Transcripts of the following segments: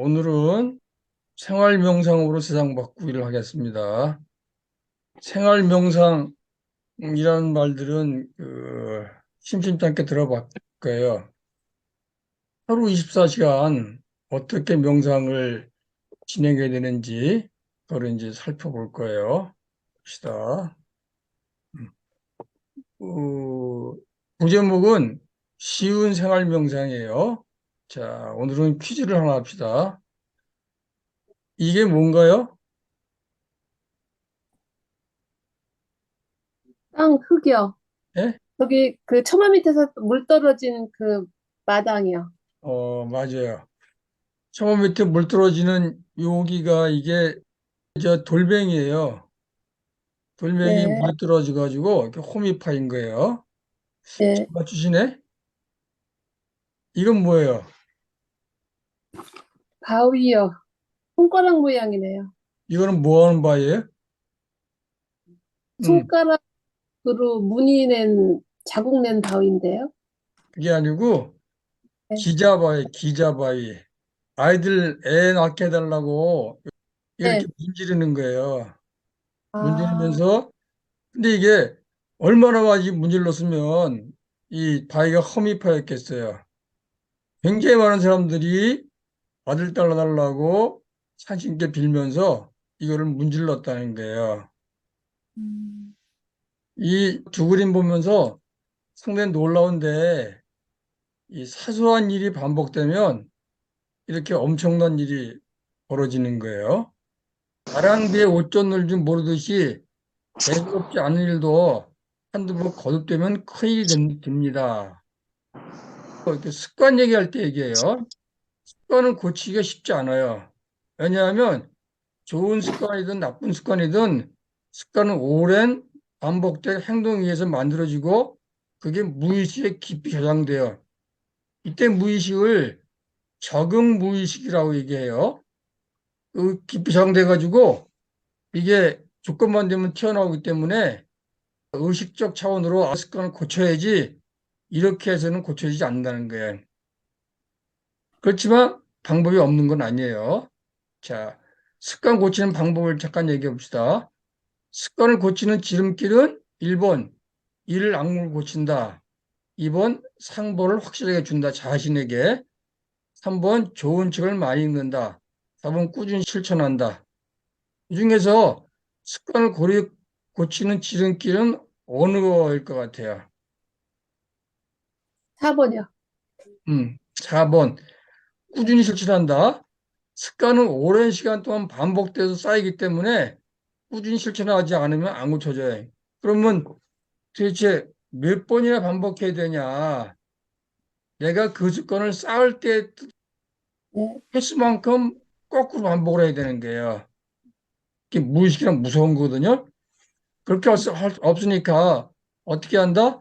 오늘은 생활 명상으로 세상 바꾸기를 하겠습니다. 생활 명상이라는 말들은 심심찮게 들어볼 거예요. 하루 24시간 어떻게 명상을 진행해야 되는지 그걸 이제 살펴볼 거예요. 봅시다. 어, 부제목은 쉬운 생활 명상이에요. 자, 오늘은 퀴즈를 하나 합시다. 이게 뭔가요? 흙이요. 예? 저기 그 처마 밑에서 물 떨어진 그 마당이요. 맞아요. 처음 밑에 물 떨어지는 용기가 이게 저 돌멩이에요. 돌멩이에 네, 물이 떨어져 가지고 이렇게 홈이 파인 거예요. 네. 맞추시네? 이건 뭐예요? 바위요. 손가락 모양이네요. 이거는 뭐 하는 바예요? 음, 손가락으로 무늬 낸 자국 낸 바위인데요. 그게 아니고 네, 기자바위, 기자바위. 아이들 애 낳게 해달라고 이렇게 네. 문지르는 거예요. 아, 문지르면서 근데 이게 얼마나 많이 문질렀으면 이 바위가 험이 파였겠어요. 굉장히 많은 사람들이 아들 딸 달라고 산신께 빌면서 이거를 문질렀다는 거예요. 음, 이 두 그림 보면서 상당히 놀라운데 이 사소한 일이 반복되면 이렇게 엄청난 일이 벌어지는 거예요. 가랑비에 옷젖을 줄 모르듯이 대수롭지 않은 일도 한두 번 거듭되면 큰일이 됩니다. 이렇게 습관 얘기할 때 얘기해요. 습관은 고치기가 쉽지 않아요. 왜냐하면 좋은 습관이든 나쁜 습관이든 습관은 오랜 반복된 행동에 의해서 만들어지고 그게 무의식에 깊이 저장돼요. 이때 무의식을 적응 무의식이라고 얘기해요. 깊이 저장돼 가지고 이게 조건만 되면 튀어나오기 때문에 의식적 차원으로 습관을 고쳐야지 이렇게 해서는 고쳐지지 않는다는 거예요. 그렇지만 방법이 없는 건 아니에요. 자, 습관 고치는 방법을 잠깐 얘기해 봅시다. 습관을 고치는 지름길은 1번, 이를 악물고 고친다. 2번, 상보를 확실하게 준다. 자신에게. 3번, 좋은 책을 많이 읽는다. 4번, 꾸준히 실천한다. 이 중에서 습관을 고치는 지름길은 어느 거일 것 같아요? 4번이요. 4번, 네. 꾸준히 실천한다. 습관은 오랜 시간 동안 반복돼서 쌓이기 때문에 꾸준히 실천하지 않으면 안 고쳐져요. 그러면 도대체 몇 번이나 반복해야 되냐? 내가 그 습관을 쌓을 때 네. 횟수만큼 거꾸로 반복을 해야 되는 거예요. 이게 무의식이란 무서운 거거든요. 그렇게 할 수 없으니까 어떻게 한다?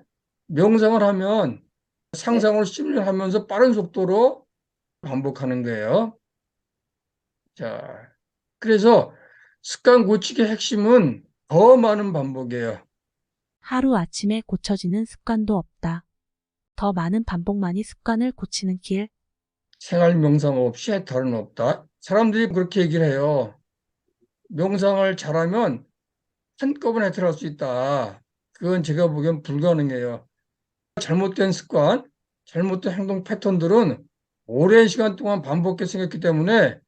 명상을 하면 네. 상상을 시뮬하면서 빠른 속도로 반복하는 거예요. 자, 그래서 습관 고치기의 핵심은 더 많은 반복이에요. 하루아침에 고쳐지는 습관도 없다. 더 많은 반복만이 습관을 고치는 길. 생활 명상 없이 해탈은 없다. 사람들이 그렇게 얘기를 해요. 명상을 잘하면 한꺼번에 해탈할 수 있다. 그건 제가 보기엔 불가능해요. 잘못된 습관, 잘못된 행동 패턴들은 오랜 시간 동안 반복해서 생겼기 때문에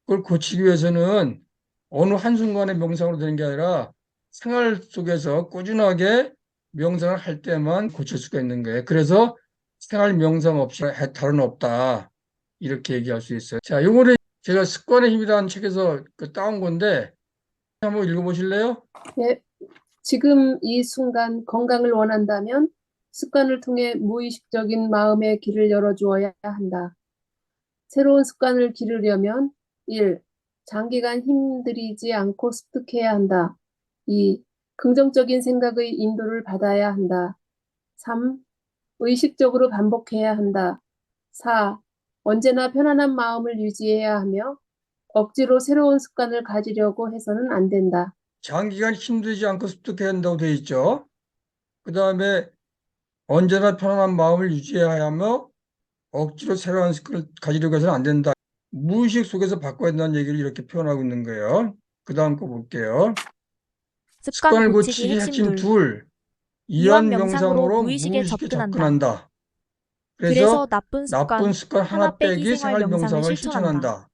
그걸 고치기 위해서는 어느 한순간에 명상으로 되는 게 아니라 생활 속에서 꾸준하게 명상을 할 때만 고칠 수가 있는 거예요. 그래서 생활 명상 없이 해탈은 없다. 이렇게 얘기할 수 있어요. 자, 요거는 제가 습관의 힘이라는 책에서 따온 건데 한번 읽어보실래요? 네. 지금 이 순간 건강을 원한다면 습관을 통해 무의식적인 마음의 길을 열어주어야 한다. 새로운 습관을 기르려면 1. 장기간 힘들이지 않고 습득해야 한다. 2. 긍정적인 생각의 인도를 받아야 한다. 3. 의식적으로 반복해야 한다. 4. 언제나 편안한 마음을 유지해야 하며 억지로 새로운 습관을 가지려고 해서는 안 된다. 장기간 힘들지 않고 습득해야 한다고 되어 있죠. 그 다음에 언제나 편안한 마음을 유지해야 하며 억지로 새로운 습관을 가지려고 해서는 안 된다. 무의식 속에서 바꿔야 된다는 얘기를 이렇게 표현하고 있는 거예요. 그 다음 거 볼게요. 습관 습관을 고치기 고치기 핵심 핵심 둘. 둘. 이완 명상으로 이완명상으로 무의식에 무의식에 접근한다. 접근한다. 그래서 그래서 나쁜 나쁜 습관 습관 하나 하나 빼기 빼기 생활 명상을 생활명상을 실천한다. 실천한다.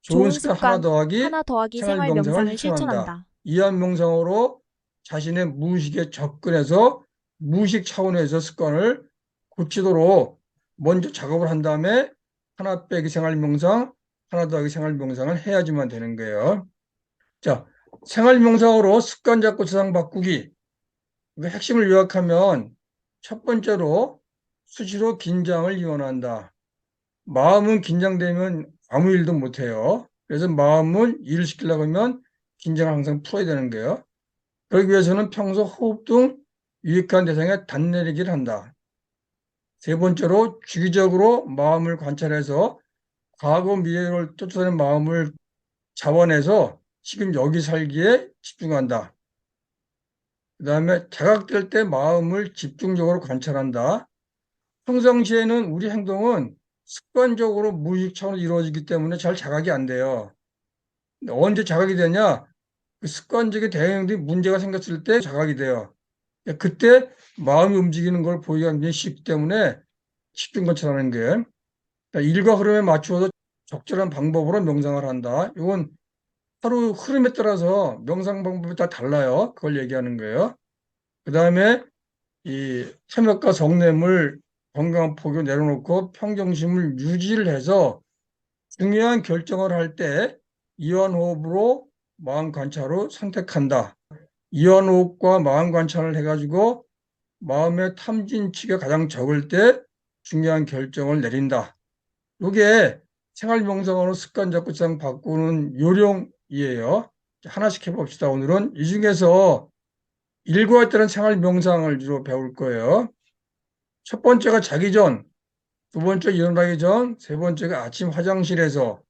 좋은 좋은 습관 하나 습관 더하기 하나 더하기 생활 생활명상을 명상을 실천한다. 실천한다. 이완명상으로 자신의 무의식에 접근해서 무의식 차원에서 습관을 고치도록 먼저 작업을 한 다음에 하나 빼기 생활명상, 하나 더하기 생활명상을 해야지만 되는 거예요. 자, 생활명상으로 습관 잡고 세상 바꾸기. 그 핵심을 요약하면 첫 번째로 수시로 긴장을 이완한다. 마음은 긴장되면 아무 일도 못해요. 그래서 마음을 일을 시키려고 하면 긴장을 항상 풀어야 되는 거예요. 그러기 위해서는 평소 호흡 등 유익한 대상에 단내리기를 한다. 세 번째로 주기적으로 마음을 관찰해서 과거 미래를 쫓아내는 마음을 잡아내서 지금 여기 살기에 집중한다. 그 다음에 자각될 때 마음을 집중적으로 관찰한다. 평상시에는 우리 행동은 습관적으로 무의식 차원으로 이루어지기 때문에 잘 자각이 안 돼요. 근데 언제 자각이 되냐? 그 습관적인 대응들이 문제가 생겼을 때 자각이 돼요. 그때 마음이 움직이는 걸 보기가 굉장히 쉽기 때문에 집중 관찰하는 게 그러니까 일과 흐름에 맞추어서 적절한 방법으로 명상을 한다. 이건 하루 흐름에 따라서 명상 방법이 다 달라요. 그걸 얘기하는 거예요. 그 다음에 이 탐욕과 성냄을 건강한 포교 내려놓고 평정심을 유지를 해서 중요한 결정을 할 때 이완호흡으로 마음 관찰로 선택한다. 이완호흡과 마음 관찰을 해가지고 마음의 탐진치가 가장 적을 때 중요한 결정을 내린다. 이게 생활명상으로 습관 잡고 상 바꾸는 요령이에요. 하나씩 해봅시다. 오늘은 이 중에서 일과에 따른 생활명상을 주로 배울 거예요. 첫 번째가 자기 전, 두 번째 일어나기 전, 세 번째가 아침 화장실에서,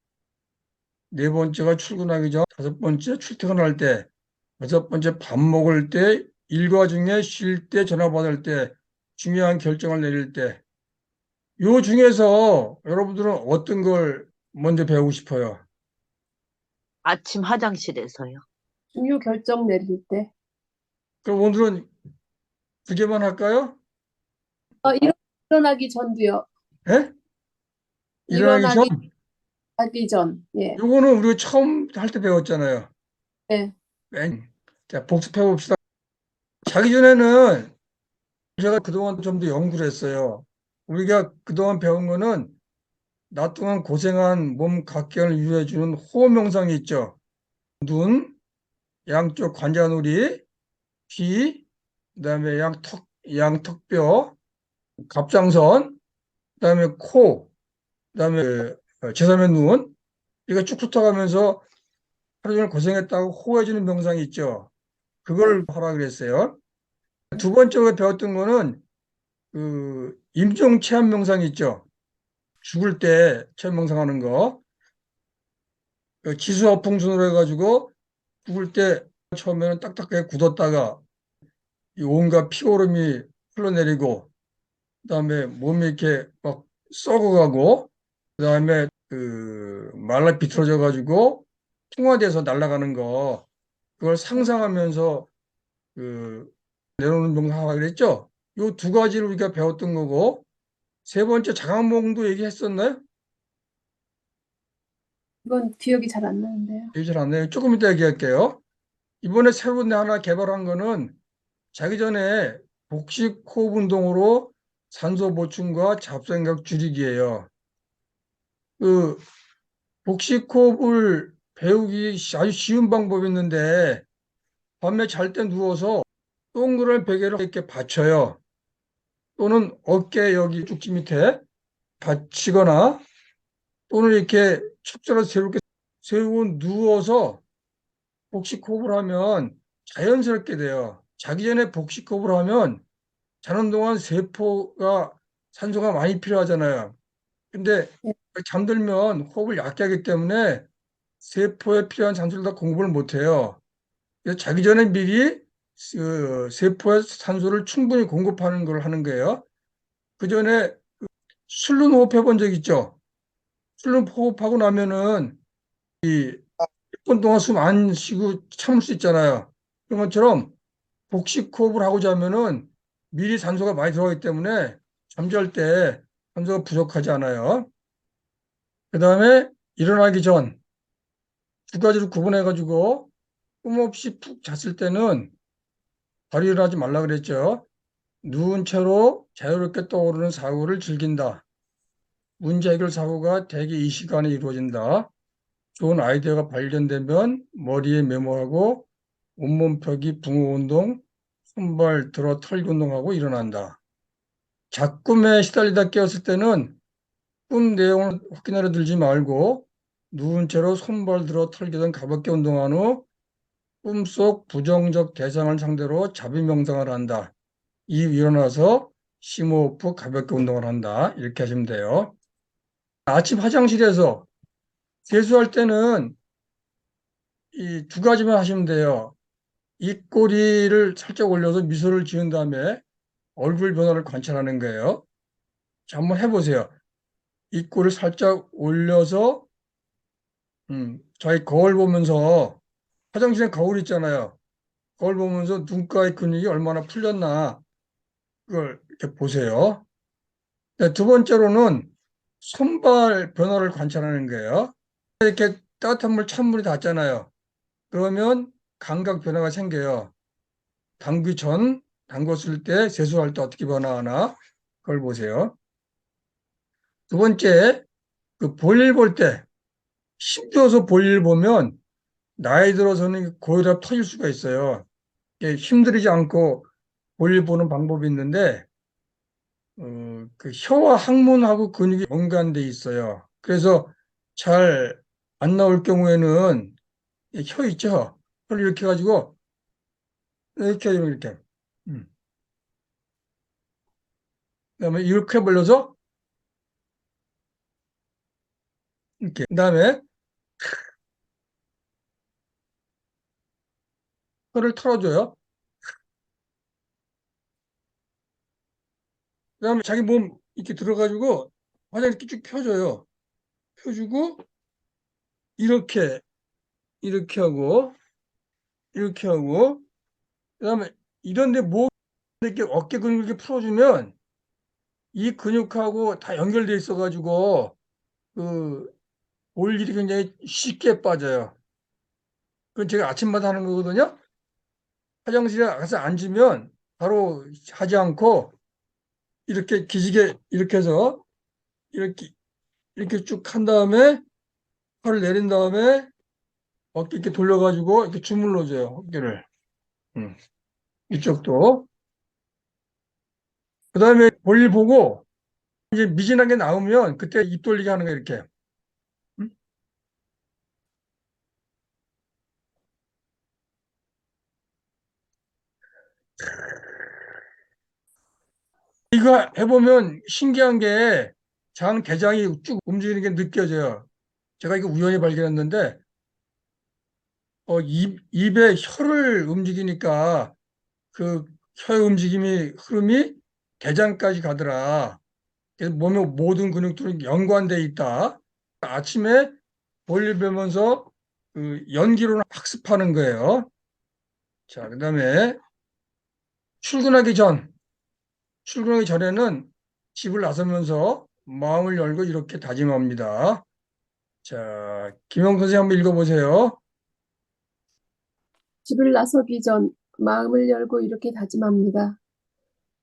네 번째가 출근하기 전, 다섯 번째 출퇴근할 때, 여섯 번째 밥 먹을 때, 일과 중에 쉴 때, 전화 받을 때, 중요한 결정을 내릴 때. 요 중에서 여러분들은 어떤 걸 먼저 배우고 싶어요? 아침 화장실에서요. 중요 결정 내릴 때. 그럼 오늘은 두 개만 할까요? 일어나기 전도요. 예? 일어나기 전? 일어나기 하기 전. 예. 요거는 우리가 처음 할 때 배웠잖아요. 네. 자, 복습해 봅시다. 자기 전에는 제가 그동안 좀 더 연구를 했어요. 우리가 그동안 배운 거는 낮 동안 고생한 몸 각경을 유도해주는 호흡 명상이 있죠. 눈, 양쪽 관자놀이, 귀, 그다음에 양턱뼈, 갑장선, 그다음에 코, 그다음에 제3의 눈. 이거 쭉 훑어가면서 하루 종일 고생했다고 호호해주는 명상이 있죠. 네. 그걸 하라 그랬어요. 두 번째로 배웠던 거는 그 임종 체험 명상이 있죠. 죽을 때 체험 명상하는 거. 그 지수화풍순으로 해가지고 죽을 때 처음에는 딱딱하게 굳었다가 이 온갖 피고름이 흘러내리고 그다음에 몸이 이렇게 막 썩어가고 그다음에 그 말라 비틀어져 가지고 풍화돼서 날아가는 거 그걸 상상하면서 그 내려오는 명상하라 그랬죠. 요 두 가지를 우리가 배웠던 거고 세 번째 자각몽도 얘기했었나요? 이건 기억이 잘 안 나는데요. 얘기 잘 안 나요. 조금 이따 얘기할게요. 이번에 새로 하나 개발한 거는 자기 전에 복식 호흡 운동으로 산소 보충과 잡생각 줄이기예요. 그 복식 호흡을 배우기 아주 쉬운 방법이 있는데 밤에 잘 때 누워서 동그란 베개를 이렇게 받쳐요. 또는 어깨 여기 쪽지 밑에 받치거나 또는 이렇게 척추를 세우게 세우고 누워서 복식 호흡을 하면 자연스럽게 돼요. 자기 전에 복식 호흡을 하면 자는 동안 세포가 산소가 많이 필요하잖아요. 근데 예. 잠들면 호흡을 얕게 하기 때문에 세포에 필요한 산소를 다 공급을 못 해요. 그래서 자기 전에 미리 그 세포에 산소를 충분히 공급하는 걸 하는 거예요. 그 전에 술로 호흡해 본 적 있죠? 술을 호흡하고 나면은 10분 동안 숨 안 쉬고 참을 수 있잖아요. 그런 것처럼 복식 호흡을 하고 자면은 미리 산소가 많이 들어가기 때문에 잠잘 때 산소가 부족하지 않아요. 그 다음에 일어나기 전 두 가지로 구분해가지고 꿈 없이 푹 잤을 때는 바로 일어나지 말라 그랬죠. 누운 채로 자유롭게 떠오르는 사고를 즐긴다. 문제 해결 사고가 대개 이 시간에 이루어진다. 좋은 아이디어가 발견되면 머리에 메모하고 온몸 펴기, 붕어 운동, 손발 들어 털기 운동하고 일어난다. 작꿈에 시달리다 깨었을 때는 꿈 내용을 확인하려 들지 말고 누운 채로 손발 들어 털기 등 가볍게 운동한 후 꿈속 부정적 대상을 상대로 자비 명상을 한다. 이후 일어나서 심호흡 가볍게 운동을 한다. 이렇게 하시면 돼요. 아침 화장실에서 세수할 때는 이 두 가지만 하시면 돼요. 입꼬리를 살짝 올려서 미소를 지은 다음에 얼굴 변화를 관찰하는 거예요. 자, 한번 해보세요. 입꼬리를 살짝 올려서 자기 거울 보면서 화장실에 거울 있잖아요. 거울 보면서 눈가의 근육이 얼마나 풀렸나 그걸 이렇게 보세요. 네, 두 번째로는 손발 변화를 관찰하는 거예요. 이렇게 따뜻한 물, 찬물이 닿잖아요. 그러면 감각 변화가 생겨요. 담기 전, 담궜을 때, 세수할 때 어떻게 변화하나 그걸 보세요. 두 번째, 그 볼일 볼 때, 힘줘서 볼일 보면 나이 들어서는 고혈압 터질 수가 있어요. 이게 힘들이지 않고 볼일 보는 방법이 있는데, 그 혀와 항문하고 근육이 연관돼 있어요. 그래서 잘 안 나올 경우에는 이 혀 있죠? 혀를 이렇게 해가지고, 이렇게, 이렇게. 음. 그다음에 이렇게 벌려서, 이렇게. 그다음에 혀를 털어줘요. 그다음에 자기 몸 이렇게 들어가지고 화장 이렇게 쭉 펴줘요. 펴주고 이렇게 이렇게 하고 이렇게 하고 그다음에 이런데 목 이렇게 어깨 근육 이렇게 풀어주면 이 근육하고 다 연결돼 있어가지고 그 올 일이 굉장히 쉽게 빠져요. 그건 제가 아침마다 하는 거거든요. 화장실에 가서 앉으면 바로 하지 않고 이렇게 기지개 이렇게 해서 이렇게 이렇게 쭉 한 다음에 팔을 내린 다음에 어깨 이렇게 돌려가지고 이렇게 주물러줘요, 어깨를. 음, 이쪽도. 그 다음에 볼일 보고 이제 미진하게 나오면 그때 입 돌리게 하는 거예요, 이렇게. 음? 이거 해보면 신기한 게 장 대장이 쭉 움직이는 게 느껴져요. 제가 이거 우연히 발견했는데, 입에 혀를 움직이니까 그 혀의 움직임이, 흐름이 대장까지 가더라. 그래서 몸의 모든 근육들은 연관돼 있다. 아침에 볼일 보면서 그 연기로 학습하는 거예요. 자, 그다음에 출근하기 전, 출근하기 전에는 집을 나서면서 마음을 열고 이렇게 다짐합니다. 자, 김영 선생님 한번 읽어보세요. 집을 나서기 전 마음을 열고 이렇게 다짐합니다.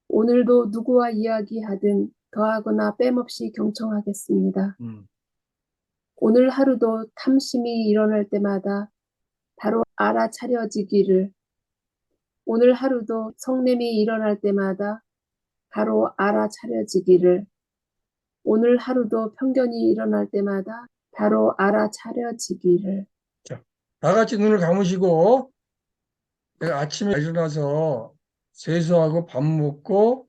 오늘도 누구와 이야기하든 더하거나 빼먹이 경청하겠습니다. 음, 오늘 하루도 탐심이 일어날 때마다 바로 알아차려지기를, 오늘 하루도 성냄이 일어날 때마다 바로 알아차려지기를, 오늘 하루도 편견이 일어날 때마다 바로 알아차려지기를. 자, 다 같이 눈을 감으시고 내가 아침에 일어나서 세수하고 밥 먹고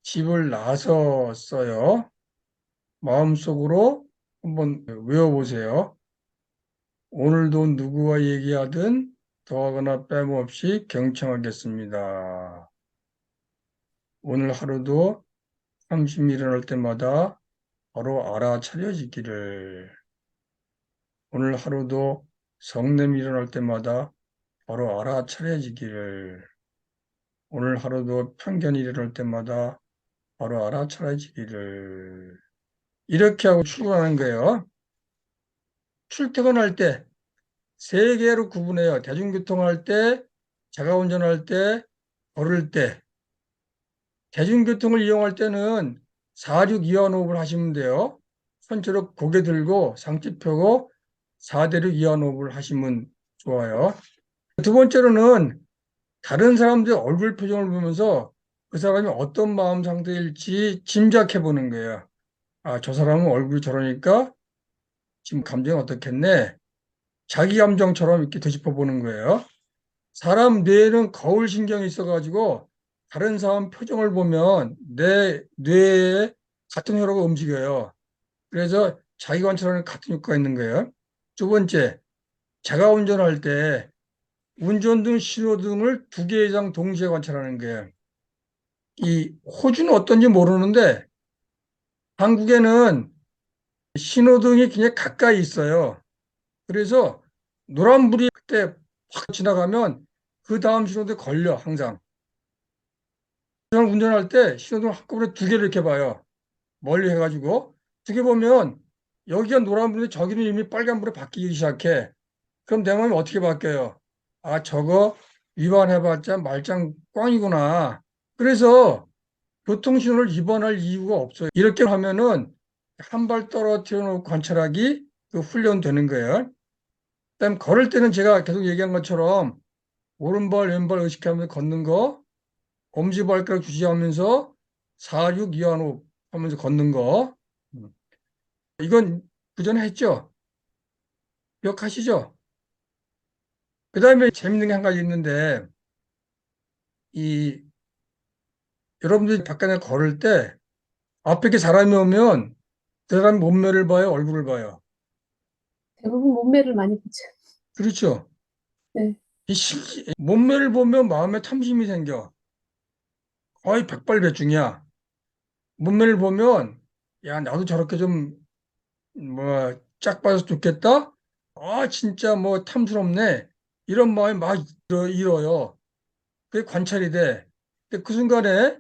집을 나섰어요. 마음속으로 한번 외워보세요. 오늘도 누구와 얘기하든 더하거나 빼먹없이 경청하겠습니다. 오늘 하루도 탐심이 일어날 때마다 바로 알아차려지기를. 오늘 하루도 성냄이 일어날 때마다 바로 알아차려지기를. 오늘 하루도 편견이 일어날 때마다 바로 알아차려지기를. 이렇게 하고 출근하는 거예요. 출퇴근할 때 세 개로 구분해요. 대중교통할 때, 자가운전할 때, 걸을 때. 대중교통을 이용할 때는 4-6-2환호흡을 하시면 돼요. 선체로 고개 들고 상체 펴고 4-6-2환호흡을 하시면 좋아요. 두 번째로는 다른 사람들의 얼굴 표정을 보면서 그 사람이 어떤 마음 상태일지 짐작해 보는 거예요. 아, 저 사람은 얼굴이 저러니까 지금 감정이 어떻겠네. 자기 감정처럼 이렇게 되짚어 보는 거예요. 사람 뇌에는 거울 신경이 있어가지고 다른 사람 표정을 보면 내 뇌에 같은 혈호가 움직여요. 그래서 자기 관찰하는 같은 효과가 있는 거예요. 두 번째, 자가 운전할 때 운전등 신호등을 두 개 이상 동시에 관찰하는 거예요. 이 호주는 어떤지 모르는데 한국에는 신호등이 굉장히 가까이 있어요. 그래서 노란불이 그때 확 지나가면 그 다음 신호등에 걸려 항상. 저는 운전할 때 신호등 한꺼번에 두 개를 이렇게 봐요. 멀리 해가지고 두 개 보면 여기가 노란불인데 저기는 이미 빨간불에 바뀌기 시작해. 그럼 내 마음이 어떻게 바뀌어요? 아, 저거 위반해봤자 말짱 꽝이구나. 그래서 교통신호를 위반할 이유가 없어요. 이렇게 하면은 한 발 떨어뜨려 놓고 관찰하기 그 훈련되는 거예요. 그다음 걸을 때는 제가 계속 얘기한 것처럼 오른발 왼발 의식하면서 걷는 거, 엄지발가락 주시하면서 4-6-2-1-5 하면서 걷는 거. 이건 그전에 했죠? 기억하시죠? 그 다음에 재밌는 게 한 가지 있는데, 이, 여러분들이 바깥에 걸을 때 앞에 게 사람이 오면 그 사람 몸매를 봐요, 얼굴을 봐요. 대부분 몸매를 많이 보죠. 그렇죠? 네, 몸매를 보면 마음에 탐심이 생겨. 거의 백발백중이야. 몸매를 보면, 야, 나도 저렇게 좀, 짝 빠져서 좋겠다? 아, 진짜 뭐 탐스럽네. 이런 마음이 막 일어요. 그게 관찰이 돼. 근데 그 순간에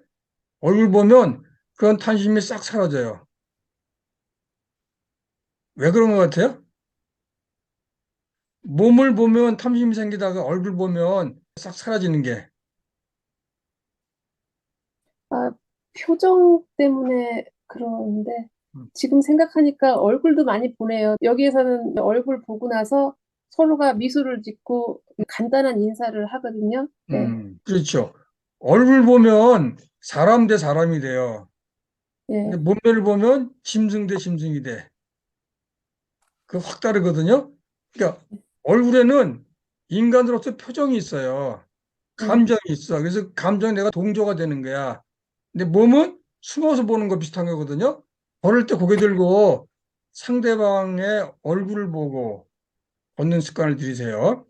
얼굴 보면 그런 탐심이 싹 사라져요. 왜 그런 것 같아요? 몸을 보면 탐심이 생기다가 얼굴 보면 싹 사라지는 게. 아, 표정 때문에 그러는데 음, 지금 생각하니까 얼굴도 많이 보네요. 여기에서는 얼굴 보고 나서 서로가 미소를 짓고 간단한 인사를 하거든요. 네, 그렇죠. 얼굴 보면 사람 대 사람이 돼요. 근데 네, 몸매를 보면 짐승 대 짐승이 돼. 그 확 다르거든요. 그러니까 얼굴에는 인간으로서 표정이 있어요. 네, 감정이 있어. 그래서 감정에 내가 동조가 되는 거야. 근데 몸은 숨어서 보는 거 비슷한 거거든요. 걸을 때 고개 들고 상대방의 얼굴을 보고 걷는 습관을 들이세요.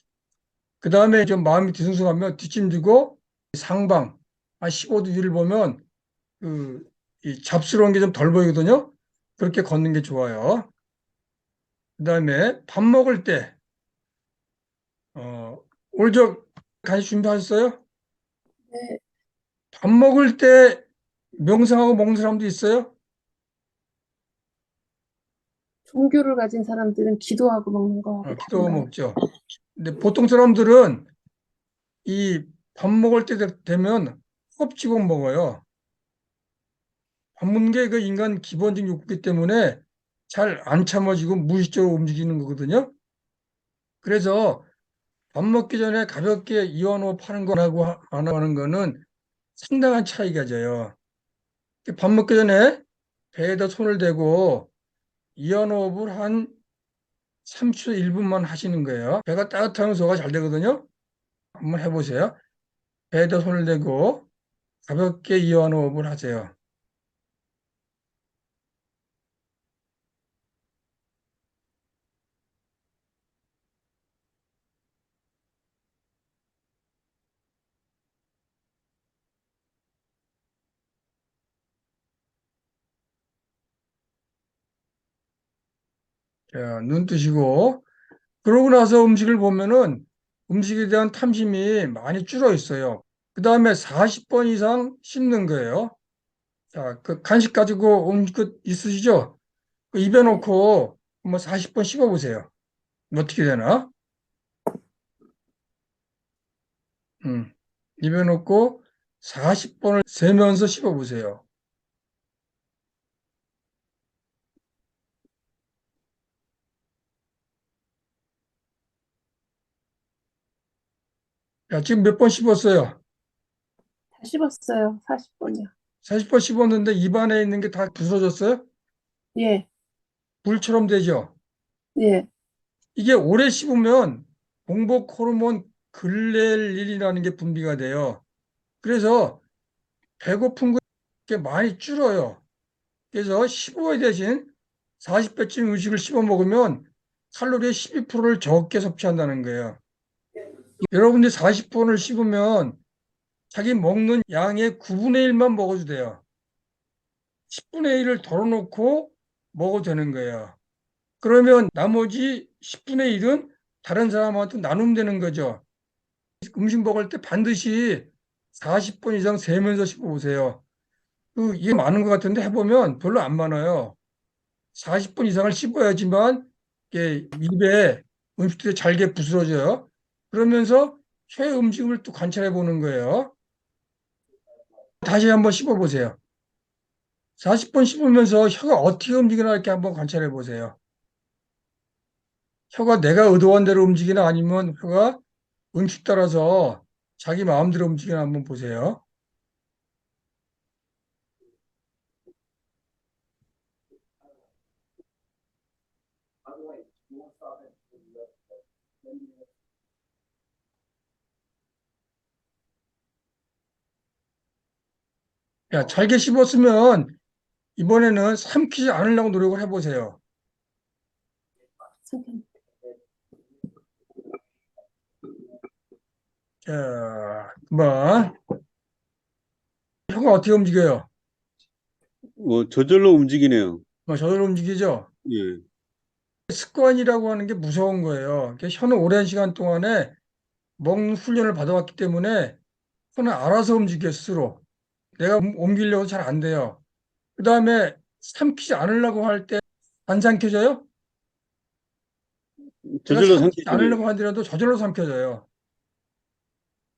그 다음에 좀 마음이 뒤숭숭하면 뒷짐지고 상방 한 15도 뒤를 보면 이 잡스러운 게 좀 덜 보이거든요. 그렇게 걷는 게 좋아요. 그 다음에 밥 먹을 때, 오늘 저 간식 준비하셨어요? 네. 밥 먹을 때 명상하고 먹는 사람도 있어요? 종교를 가진 사람들은 기도하고 먹는 거 기도하고 같은가요? 먹죠. 근데 보통 사람들은 이 밥 먹을 때 되면 허겁지겁 먹어요. 밥 먹는 게 그 인간 기본적인 욕구이기 때문에 잘 안 참아지고 무의식적으로 움직이는 거거든요. 그래서 밥 먹기 전에 가볍게 이완호 파는 거하고 안 하는 거는 상당한 차이가 져요. 밥 먹기 전에 배에다 손을 대고 이완호흡을 한 30초 1분만 하시는 거예요. 배가 따뜻하면 소화가 잘 되거든요. 한번 해보세요. 배에다 손을 대고 가볍게 이완호흡을 하세요. 자, 눈 뜨시고. 그러고 나서 음식을 보면은 음식에 대한 탐심이 많이 줄어 있어요. 그 다음에 40번 이상 씹는 거예요. 자, 그 간식 가지고 그 있으시죠? 그 입에 네. 놓고 한번 40번 씹어보세요. 어떻게 되나? 입에 놓고 40번을 세면서 씹어보세요. 야, 지금 몇 번 씹었어요? 다 씹었어요. 40번이요. 40번 씹었는데 입안에 있는 게 다 부서졌어요? 예, 물처럼 되죠? 예. 이게 오래 씹으면 공복 호르몬 글렐린이라는 게 분비가 돼요. 그래서 배고픈 게 많이 줄어요. 그래서 15회 대신 40배쯤 음식을 씹어 먹으면 칼로리의 12%를 적게 섭취한다는 거예요. 여러분들이 40번을 씹으면 자기 먹는 양의 9분의 1만 먹어도 돼요. 10분의 1을 덜어놓고 먹어도 되는 거예요. 그러면 나머지 10분의 1은 다른 사람한테 나누면 되는 거죠. 음식 먹을 때 반드시 40번 이상 세면서 씹어보세요. 이게 많은 것 같은데 해보면 별로 안 많아요. 40분 이상을 씹어야지만 이게 입에 음식들이 잘게 부스러져요. 그러면서 혀 음식을 또 관찰해 보는 거예요. 다시 한번 씹어보세요. 40번 씹으면서 혀가 어떻게 움직이나 이렇게 한번 관찰해 보세요. 혀가 내가 의도한 대로 움직이나 아니면 혀가 음식 따라서 자기 마음대로 움직이나 한번 보세요. 야, 잘게 씹었으면 이번에는 삼키지 않으려고 노력을 해보세요. 삼켰- 자, 그만. 혀가 어떻게 움직여요? 저절로 움직이네요. 저절로 움직이죠? 예. 습관이라고 하는 게 무서운 거예요. 혀는 오랜 시간 동안에 먹는 훈련을 받아왔기 때문에 혀는 알아서 움직여 스스로. 내가 옮기려고 잘 안 돼요. 그 다음에 삼키지 않으려고 할 때 안 삼켜져요? 내가 저절로 삼키지 삼키시네요. 않으려고 하더라도 저절로 삼켜져요.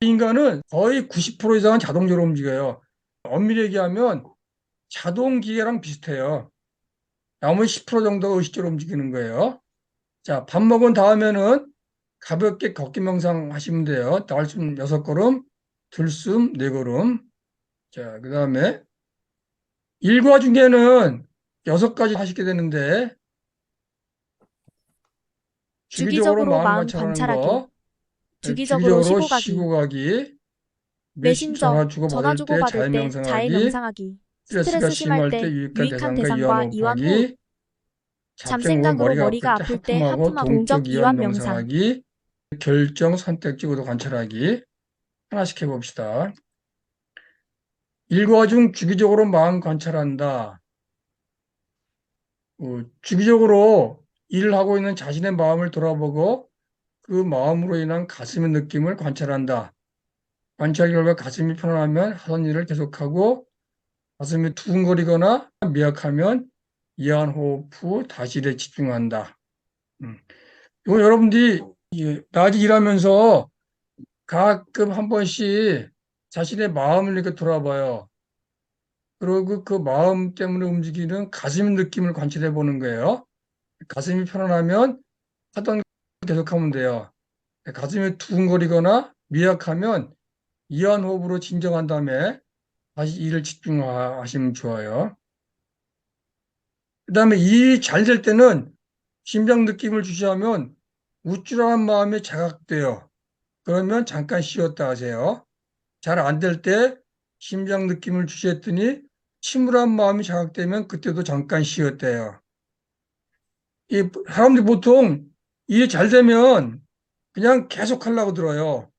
인간은 거의 90% 이상은 자동적으로 움직여요. 엄밀히 얘기하면 자동 기계랑 비슷해요. 나머지 10% 정도가 의식적으로 움직이는 거예요. 자, 밥 먹은 다음에는 가볍게 걷기 명상 하시면 돼요. 날숨 6걸음, 들숨 4걸음. 자, 그 다음에 일과 중에는 6가지 하시게 되는데 주기적으로 주기적으로 마음 마음 관찰하는 관찰하기, 거, 주기적으로 주기적으로 쉬고 쉬고 가기, 가기, 몇십 메신저, 전화 전화 주고받을 때 주고받을 자유 때 자해 명상하기, 명상하기, 스트레스가 스트레스 심할 심할 때 때 유익한 유익한 대상과 이완 대상과 이완 호흡, 호흡하기, 잡생각으로 잠생각으로 머리가 아플 머리가 때 아플 때 하품하고 하품하고 동적 동적 이완 이완 명상. 명상하기, 결정 선택적으로 관찰하기 하나씩 해봅시다. 일과 중 주기적으로 마음 관찰한다. 주기적으로 일을 하고 있는 자신의 마음을 돌아보고 그 마음으로 인한 가슴의 느낌을 관찰한다. 관찰 결과 가슴이 편안하면 하던 일을 계속하고 가슴이 두근거리거나 미약하면 이완 호흡 후 다시 일에 집중한다. 이거 여러분들이 낮에 일하면서 가끔 한 번씩 자신의 마음을 이렇게 돌아봐요. 그리고 그 마음 때문에 움직이는 가슴 느낌을 관찰해 보는 거예요. 가슴이 편안하면 하던 걸 계속하면 돼요. 가슴이 두근거리거나 미약하면 이완 호흡으로 진정한 다음에 다시 일을 집중하시면 좋아요. 그 다음에 일이 잘 될 때는 심장 느낌을 주시하면 우쭐한 마음이 자각돼요. 그러면 잠깐 쉬었다 하세요. 잘 안 될 때 심장 느낌을 주시했더니 침울한 마음이 자각되면 그때도 잠깐 쉬었대요. 이 사람들이 보통 일이 잘 되면 그냥 계속 하려고 들어요.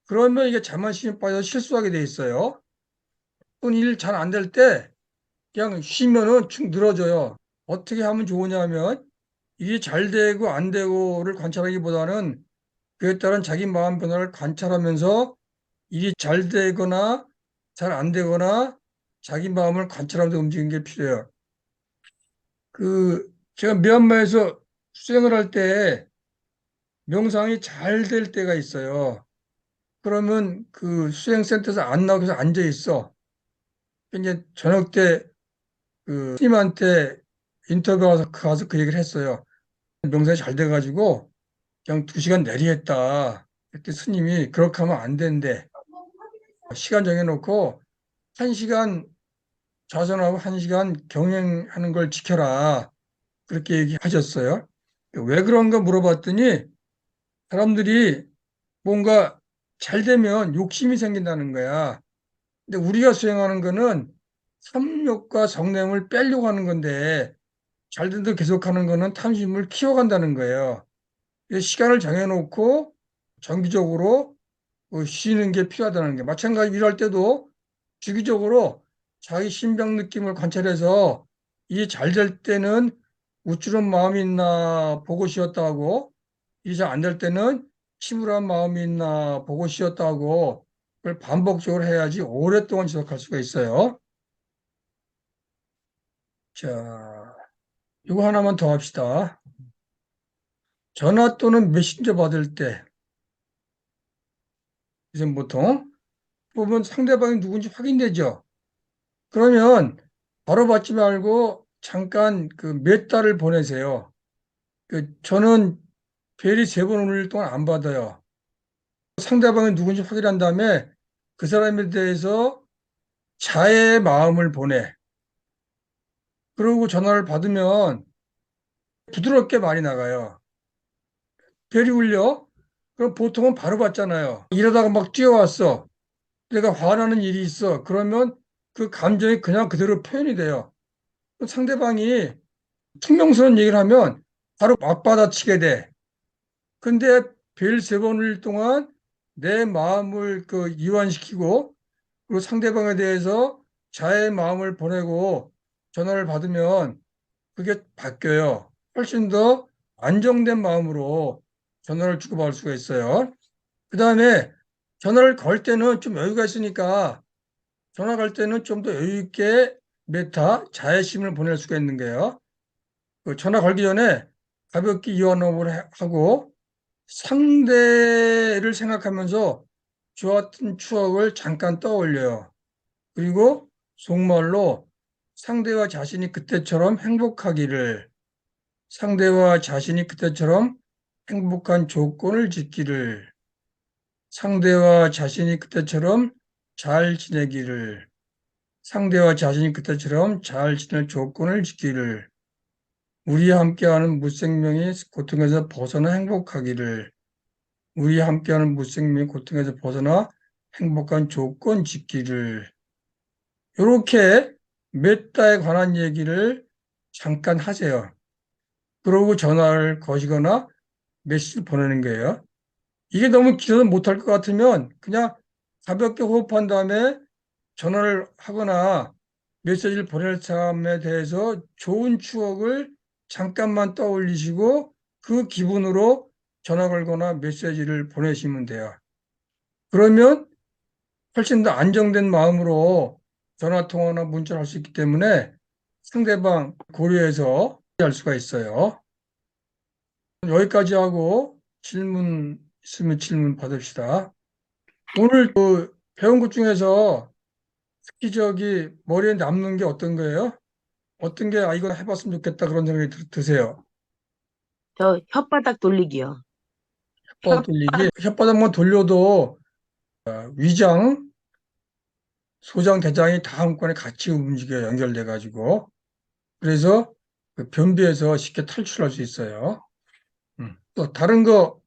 그러면 이게 자만심에 빠져 실수하게 돼 있어요. 일 잘 안 될 때 그냥 쉬면은 축 늘어져요. 어떻게 하면 좋으냐 하면 일이 잘 되고 안 되고를 관찰하기보다는 그에 따른 자기 마음 변화를 관찰하면서 일이 잘 되거나 잘 안 되거나 자기 마음을 관찰하면서 움직이는 게 필요해요. 제가 미얀마에서 수행을 할 때 명상이 잘 될 때가 있어요. 그러면 그 수행센터에서 안 나오고서 앉아 있어. 이제 저녁 때 그 스님한테 인터뷰 가서 그 얘기를 했어요. 명상이 잘 돼가지고 그냥 2시간 내리겠다. 그때 스님이 그렇게 하면 안 된대. 시간 정해놓고 1시간 좌선하고 1시간 경행하는 걸 지켜라. 그렇게 얘기하셨어요. 왜 그런가 물어봤더니 사람들이 뭔가 잘 되면 욕심이 생긴다는 거야. 근데 우리가 수행하는 거는 삼욕과 성냄을 빼려고 하는 건데 잘 된다 계속하는 거는 탐심을 키워간다는 거예요. 그래서 시간을 정해놓고 정기적으로 쉬는 게 필요하다는 게 마찬가지 일할 때도 주기적으로 자기 심장 느낌을 관찰해서 이게 잘 될 때는 우쭐한 마음이 있나 보고 쉬었다 하고 이게 잘 안 될 때는 침울한 마음이 있나 보고 쉬었다 하고 그걸 반복적으로 해야지 오랫동안 지속할 수가 있어요. 자, 이거 하나만 더 합시다. 전화 또는 메신저 받을 때 이제 보통 보면 상대방이 누군지 확인되죠. 그러면 바로 받지 말고 잠깐 그 몇 달을 보내세요. 저는 벨이 3번 울릴 동안 안 받아요. 상대방이 누군지 확인한 다음에 그 사람에 대해서 자의 마음을 보내. 그러고 전화를 받으면 부드럽게 말이 나가요. 벨이 울려? 그럼 보통은 바로 받잖아요. 이러다가 막 뛰어왔어. 내가 화나는 일이 있어. 그러면 그 감정이 그냥 그대로 표현이 돼요. 상대방이 퉁명스러운 얘기를 하면 바로 맞받아치게 돼. 근데 벨 3번을 동안 내 마음을 이완시키고 그리고 상대방에 대해서 자의 마음을 보내고 전화를 받으면 그게 바뀌어요. 훨씬 더 안정된 마음으로 전화를 주고받을 수가 있어요. 그 다음에 전화를 걸 때는 좀 여유가 있으니까 전화 갈 때는 좀 더 여유 있게 메타, 자애심을 보낼 수가 있는 거예요. 전화 걸기 전에 가볍게 이완호흡을 하고 상대를 생각하면서 좋았던 추억을 잠깐 떠올려요. 그리고 속말로 상대와 자신이 그때처럼 행복하기를, 상대와 자신이 그때처럼 행복한 조건을 짓기를, 상대와 자신이 그때처럼 잘 지내기를, 상대와 자신이 그때처럼 잘 지낼 조건을 짓기를, 우리 함께하는 무생명이 고통에서 벗어나 행복하기를, 우리 함께하는 무생명이 고통에서 벗어나 행복한 조건 짓기를, 이렇게 메타에 관한 얘기를 잠깐 하세요. 그러고 전화를 거시거나 메시지를 보내는 거예요. 이게 너무 길어서 못할 것 같으면 그냥 가볍게 호흡한 다음에 전화를 하거나 메시지를 보낼 사람에 대해서 좋은 추억을 잠깐만 떠올리시고 그 기분으로 전화 걸거나 메시지를 보내시면 돼요. 그러면 훨씬 더 안정된 마음으로 전화 통화나 문자를 할 수 있기 때문에 상대방 고려해서 할 수가 있어요. 여기까지 하고 질문 있으면 질문 받읍시다. 오늘 배운 것 중에서 특히 머리에 남는 게 어떤 거예요? 어떤 게 이거 해봤으면 좋겠다 그런 생각이 드세요? 저 혓바닥 돌리기요. 혓바닥 돌리기. 혓바닥만 돌려도 위장, 소장, 대장이 다 한꺼번에 같이 움직여 연결돼 가지고 그래서 그 변비에서 쉽게 탈출할 수 있어요. 또 다른 거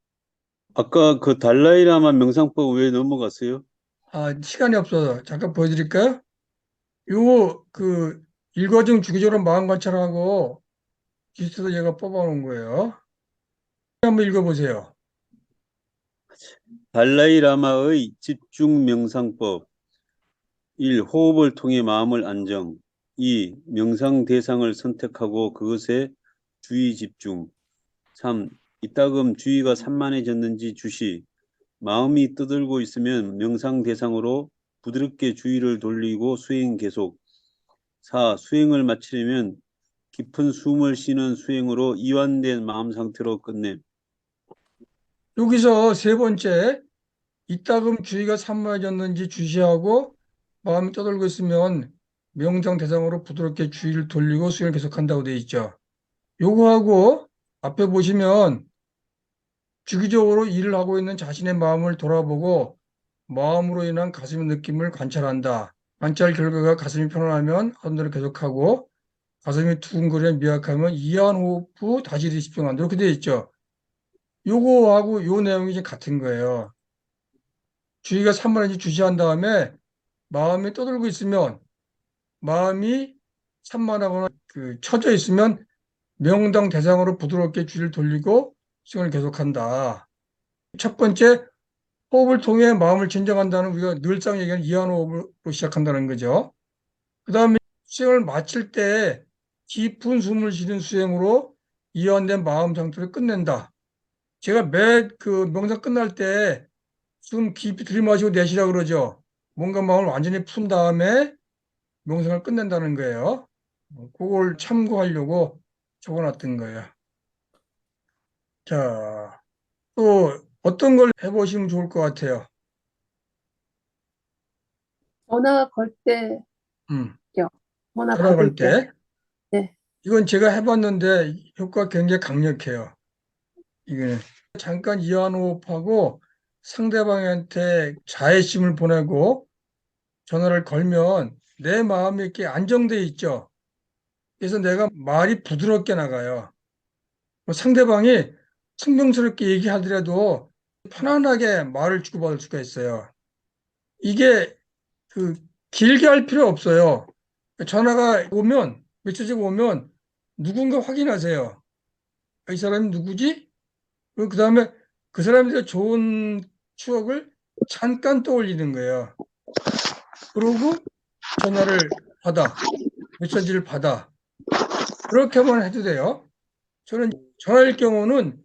아까 그 달라이라마 명상법 왜 넘어갔어요? 시간이 없어서 잠깐 보여드릴까요? 요거 일과중 주기적으로 마음 관찰하고 비슷해서 얘가 뽑아놓은 거예요. 한번 읽어보세요. 달라이라마의 집중 명상법. 1. 호흡을 통해 마음을 안정. 2. 명상 대상을 선택하고 그것에 주의 집중. 3. 이따금 주의가 산만해졌는지 주시. 마음이 떠들고 있으면 명상 대상으로 부드럽게 주의를 돌리고 수행 계속. 4. 수행을 마치려면 깊은 숨을 쉬는 수행으로 이완된 마음 상태로 끝냄. 여기서 세 번째, 이따금 주의가 산만해졌는지 주시하고 마음이 떠들고 있으면 명상 대상으로 부드럽게 주의를 돌리고 수행을 계속한다고 되어 있죠. 요거하고 앞에 보시면 주기적으로 일을 하고 있는 자신의 마음을 돌아보고 마음으로 인한 가슴의 느낌을 관찰한다. 관찰 결과가 가슴이 편안하면 하던 대로 계속하고 가슴이 두근거리며 미약하면 이해한 호흡 후 다시 리집중한다. 이렇게 되어 있죠. 요거하고 요 내용이 이제 같은 거예요. 주의가 산만해지 주시한 다음에 마음이 떠들고 있으면 마음이 산만하거나 처져 있으면 명당 대상으로 부드럽게 주의를 돌리고 수행을 계속한다. 첫 번째, 호흡을 통해 마음을 진정한다는 우리가 늘상 얘기하는 이완 호흡으로 시작한다는 거죠. 그 다음에 수행을 마칠 때 깊은 숨을 쉬는 수행으로 이완된 마음 상태를 끝낸다. 제가 매 명상 끝날 때 숨 깊이 들이마시고 내쉬라 그러죠. 뭔가 마음을 완전히 푼 다음에 명상을 끝낸다는 거예요. 그걸 참고하려고 적어놨던 거예요. 자, 또 어떤 걸 해보시면 좋을 것 같아요. 전화 걸 때요. 음, 전화 돌아갈 받을 때. 때. 네. 이건 제가 해봤는데 효과가 굉장히 강력해요. 이거는 잠깐 이완호흡하고 상대방한테 자애심을 보내고 전화를 걸면 내 마음이 이렇게 안정돼 있죠. 그래서 내가 말이 부드럽게 나가요. 상대방이 성명스럽게 얘기하더라도 편안하게 말을 주고받을 수가 있어요. 이게 그 길게 할 필요 없어요. 전화가 오면 메시지가 오면 누군가 확인하세요. 이 사람이 누구지? 그 다음에 그 사람에 대해 좋은 추억을 잠깐 떠올리는 거예요. 그러고 전화를 받아, 메시지를 받아. 그렇게만 해도 돼요. 저는 전화일 경우는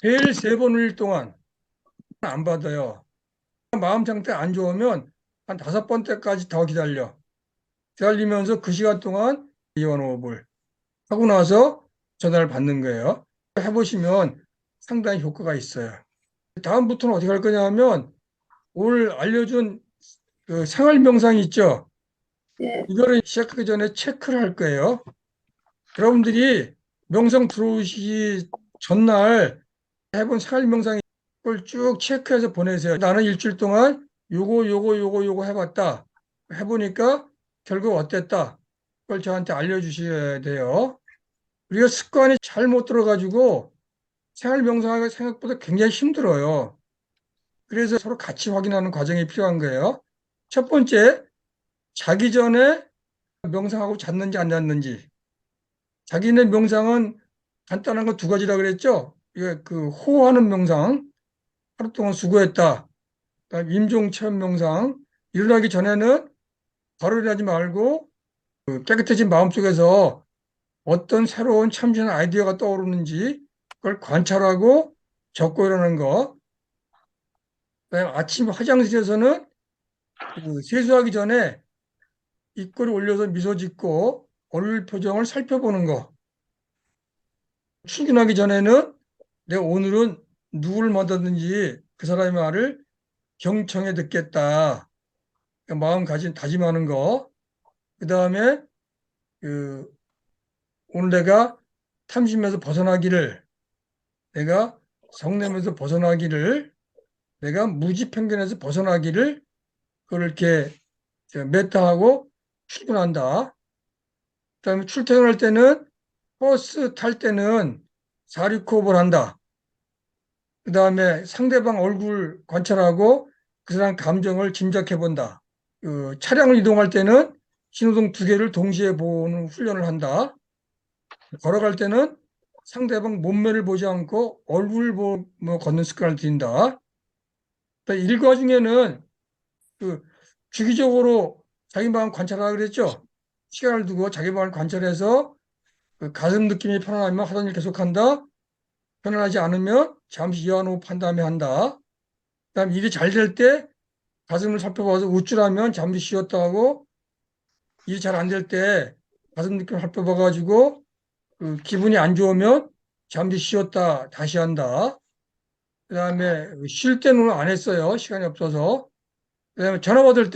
매일 3번 일 동안 안 받아요. 마음 상태 안 좋으면 한 5번 때까지 더 기다려. 기다리면서 그 시간 동안 이완호흡을 하고 나서 전화를 받는 거예요. 해보시면 상당히 효과가 있어요. 다음부터는 어떻게 할 거냐 하면 오늘 알려준 그 생활 명상 있죠? 예. 이거를 시작하기 전에 체크를 할 거예요. 여러분들이 명상 들어오시기 전날 해본 생활 명상 을 쭉 체크해서 보내세요. 나는 일주일 동안 요거 해봤다. 해보니까 결국 어땠다. 그걸 저한테 알려주셔야 돼요. 우리가 습관이 잘못 들어가지고 생활 명상하기가 생각보다 굉장히 힘들어요. 그래서 서로 같이 확인하는 과정이 필요한 거예요. 첫 번째, 자기 전에 명상하고 잤는지 안 잤는지. 자기네 명상은 간단한 거 2가지라 그랬죠. 이게 호흡하는 명상, 하루 동안 수고했다. 그다음 임종체험 명상, 일어나기 전에는 바로 일어나지 말고 깨끗해진 마음속에서 어떤 새로운 참신한 아이디어가 떠오르는지 그걸 관찰하고 적고 일어나는 거. 그다음에 아침 화장실에서는 세수하기 전에 입꼬리 올려서 미소 짓고 얼굴 표정을 살펴보는 거. 출근하기 전에는 내가 오늘은 누구를 만났는지 그 사람의 말을 경청해 듣겠다. 마음가짐 다짐하는 거. 그 다음에 그 오늘 내가 탐심에서 벗어나기를, 내가 성냄에서 벗어나기를, 내가 무지편견에서 벗어나기를 그걸 이렇게 메타하고 출근한다. 그다음에 출퇴근할 때는 버스 탈 때는 사리코업을 한다. 그다음에 상대방 얼굴 관찰하고 그 사람 감정을 짐작해 본다. 차량을 이동할 때는 신호등 2개를 동시에 보는 훈련을 한다. 걸어갈 때는 상대방 몸매를 보지 않고 얼굴 보며 걷는 습관을 들인다. 일과 중에는 그 주기적으로 자기 마음 관찰하라 그랬죠. 시간을 두고 자기 마음을 관찰해서 그 가슴 느낌이 편안하면 하던 일 계속한다. 편안하지 않으면 잠시 이완호흡 한 다음에 한다. 그다음 일이 잘 될 때 가슴을 살펴봐서 우쭐하면 잠시 쉬었다 하고, 일이 잘 안 될 때 가슴 느낌 살펴봐가지고 그 기분이 안 좋으면 잠시 쉬었다 다시 한다. 그다음에 쉴 때는 안 했어요. 시간이 없어서. 그다음에 전화 받을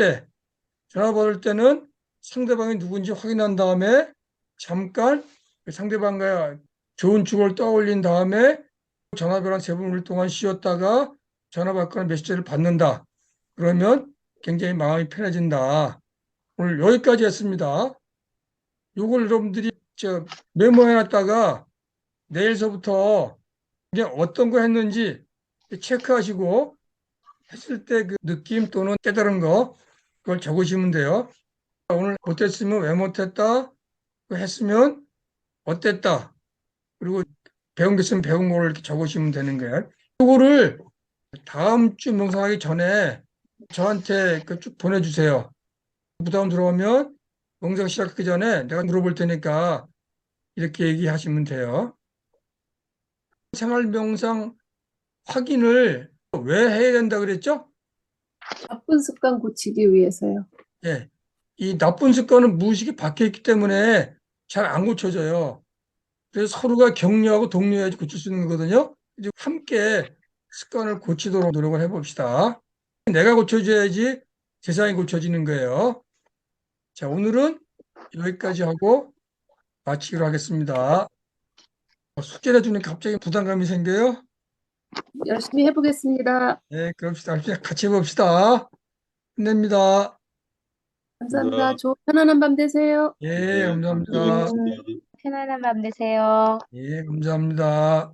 때는 상대방이 누군지 확인한 다음에 잠깐 그 상대방과 좋은 추억을 떠올린 다음에 전화벨 한 3분 동안 쉬었다가 전화 받거나 메시지를 받는다. 그러면 굉장히 마음이 편해진다. 오늘 여기까지 했습니다. 요걸 여러분들이 메모해놨다가 내일서부터 그냥 어떤 거 했는지 체크하시고 했을 때 그 느낌 또는 깨달은 거 그걸 적으시면 돼요. 오늘 못했으면 왜 못했다, 했으면 어땠다, 그리고 배운 게 있으면 배운 거를 이렇게 적으시면 되는 거예요. 이거를 다음 주 명상하기 전에 저한테 쭉 보내주세요. 부담 들어오면 명상 시작하기 전에 내가 물어볼 테니까 이렇게 얘기하시면 돼요. 생활 명상 확인을 왜 해야 된다 그랬죠? 나쁜 습관 고치기 위해서요. 예. 이 나쁜 습관은 무의식에 박혀 있기 때문에 잘 안 고쳐져요. 그래서 서로가 격려하고 독려해야지 고칠 수 있는 거거든요. 이제 함께 습관을 고치도록 노력을 해봅시다. 내가 고쳐줘야지 세상이 고쳐지는 거예요. 자, 오늘은 여기까지 하고 마치기로 하겠습니다. 숙제를 해주니 갑자기 부담감이 생겨요. 열심히 해보겠습니다. 네, 그럽시다. 같이 해봅시다. 힘냅니다. 감사합니다. 좋은 편안한 밤 되세요. 예, 감사합니다. 네. 편안한 밤 되세요. 예, 감사합니다.